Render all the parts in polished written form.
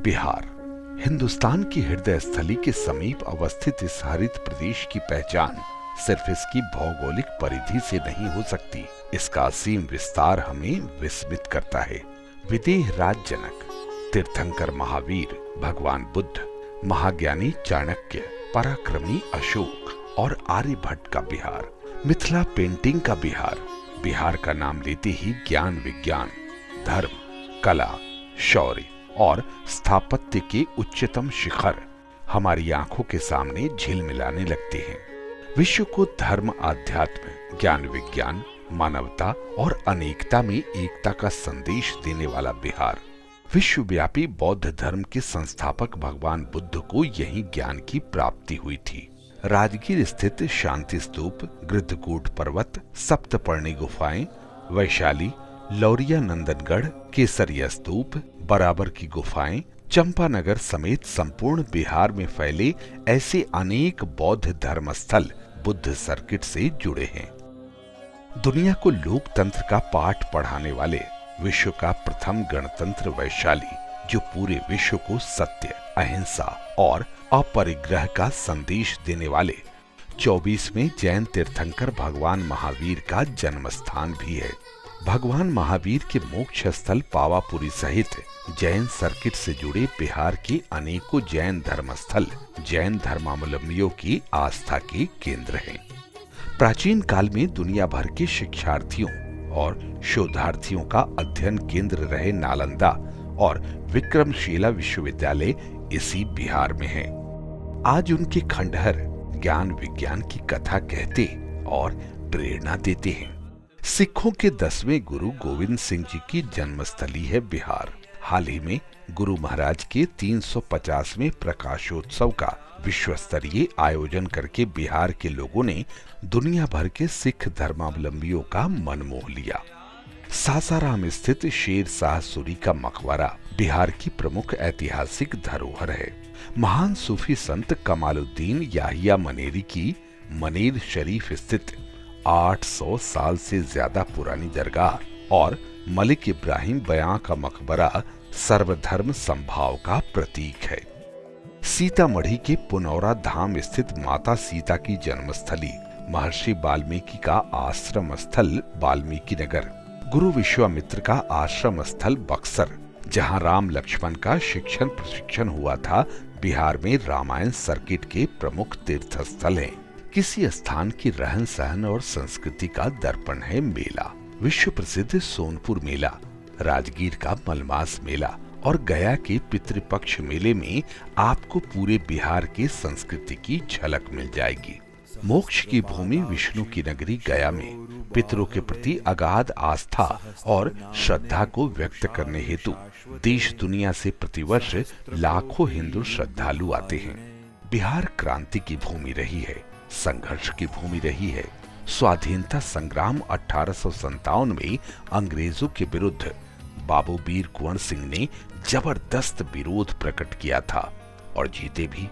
बिहार हिंदुस्तान की हृदय स्थली के समीप अवस्थित इस हरित प्रदेश की पहचान सिर्फ इसकी भौगोलिक परिधि से नहीं हो सकती। इसका असीम विस्तार हमें विस्मित करता है। विदेह राज जनक, तीर्थंकर महावीर भगवान बुद्ध, महाज्ञानी चाणक्य, पराक्रमी अशोक और आर्यभट्ट का बिहार, मिथिला पेंटिंग का बिहार। बिहार का नाम लेते ही ज्ञान विज्ञान, धर्म, कला, शौर्य और स्थापत्य के उच्चतम शिखर हमारी आंखों के सामने झिलमिलाने लगते हैं। विश्व को धर्म, आध्यात्म, ज्ञान विज्ञान, मानवता और अनेकता में एकता का संदेश देने वाला बिहार। विश्वव्यापी बौद्ध धर्म के संस्थापक भगवान बुद्ध को यही ज्ञान की प्राप्ति हुई थी। राजगीर स्थित शांति स्तूप, गृद्धकूट पर्वत, सप्तपर्णी गुफाएं, वैशाली, लौरिया नंदनगढ़, केसरिया स्तूप, बराबर की गुफाएं, चंपानगर समेत संपूर्ण बिहार में फैले ऐसे अनेक बौद्ध धर्मस्थल बुद्ध सर्किट से जुड़े हैं। दुनिया को लोकतंत्र का पाठ पढ़ाने वाले विश्व का प्रथम गणतंत्र वैशाली, जो पूरे विश्व को सत्य, अहिंसा और अपरिग्रह का संदेश देने वाले 24वें जैन तीर्थंकर भगवान महावीर का जन्म स्थान भी है। भगवान महावीर के मोक्ष स्थल पावापुरी सहित जैन सर्किट से जुड़े बिहार के अनेकों जैन धर्मस्थल जैन धर्मावलंबियों की आस्था के केंद्र हैं। प्राचीन काल में दुनिया भर के शिक्षार्थियों और शोधार्थियों का अध्ययन केंद्र रहे नालंदा और विक्रमशिला विश्वविद्यालय इसी बिहार में है। आज उनके खंडहर ज्ञान विज्ञान की कथा कहते और प्रेरणा देते हैं। सिखों के 10वें गुरु गोविंद सिंह जी की जन्मस्थली है बिहार। हाल ही में गुरु महाराज के 350वें प्रकाशोत्सव का विश्व स्तरीय आयोजन करके बिहार के लोगों ने दुनिया भर के सिख धर्मावलंबियों का मन मोह लिया। सासाराम स्थित शेर शाह सूरी का मकबरा बिहार की प्रमुख ऐतिहासिक धरोहर है। महान सूफी संत कमालुद्दीन याहिया मनेरी की मनेर शरीफ स्थित 800 साल से ज्यादा पुरानी दरगाह और मलिक इब्राहिम बयां का मकबरा सर्वधर्म संभाव का प्रतीक है। सीतामढ़ी के पुनौरा धाम स्थित माता सीता की जन्मस्थली, महर्षि वाल्मीकि का आश्रम स्थल वाल्मीकि नगर, गुरु विश्वामित्र का आश्रम स्थल बक्सर, जहां राम लक्ष्मण का शिक्षण प्रशिक्षण हुआ था, बिहार में रामायण सर्किट के प्रमुख तीर्थ स्थल हैं। किसी स्थान की रहन सहन और संस्कृति का दर्पण है मेला। विश्व प्रसिद्ध सोनपुर मेला, राजगीर का मलमास मेला और गया के पितृपक्ष मेले में आपको पूरे बिहार के संस्कृति की झलक मिल जाएगी। मोक्ष की भूमि विष्णु की नगरी गया में पितरों के प्रति अगाध आस्था और श्रद्धा को व्यक्त करने हेतु देश दुनिया से प्रतिवर्ष लाखों हिंदू श्रद्धालु आते हैं। बिहार क्रांति की भूमि रही है, संघर्ष की भूमि रही है। स्वाधीनता संग्राम 1857 में अंग्रेजों के विरुद्ध बाबू वीर कुंवर सिंह ने जबरदस्त विरोध प्रकट किया था और जीते भी।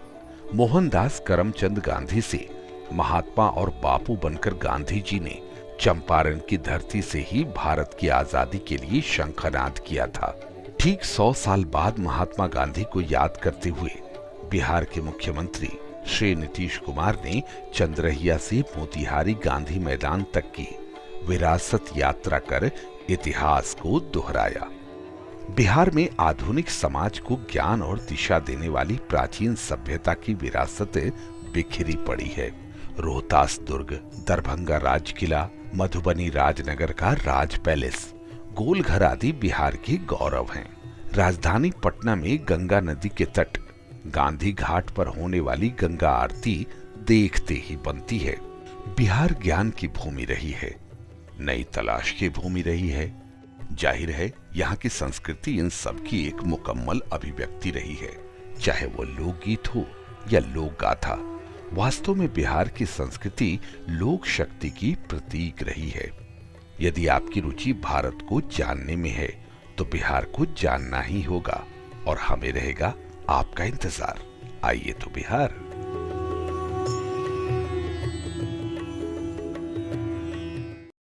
मोहनदास करमचंद गांधी से महात्मा और बापू बनकर गांधी जी ने चंपारण की धरती से ही भारत की आजादी के लिए शंखनाद किया था। ठीक 100 साल बाद महात्मा गांधी को याद करते हुए बिहार के मुख्यमंत्री श्री नीतीश कुमार ने चंद्रहिया से मोतिहारी गांधी मैदान तक की विरासत यात्रा कर इतिहास को दोहराया। बिहार में आधुनिक समाज को ज्ञान और दिशा देने वाली प्राचीन सभ्यता की विरासत बिखरी पड़ी है। रोहतास दुर्ग, दरभंगा राज किला, मधुबनी राजनगर का राज पैलेस, गोलघर आदि बिहार के गौरव हैं। राजधानी पटना में गंगा नदी के तट, गांधी घाट पर होने वाली गंगा आरती देखते ही बनती है। बिहार ज्ञान की भूमि रही है, नई तलाश की भूमि रही है। जाहिर है यहाँ की संस्कृति इन सब की एक मुकम्मल अभिव्यक्ति रही है, चाहे वो लोकगीत हो या लोक गाथा। वास्तव में बिहार की संस्कृति लोक शक्ति की प्रतीक रही है। यदि आपकी रुचि भारत को जानने में है तो बिहार को जानना ही होगा और हमें रहेगा आपका इंतजार। आइए तो बिहार।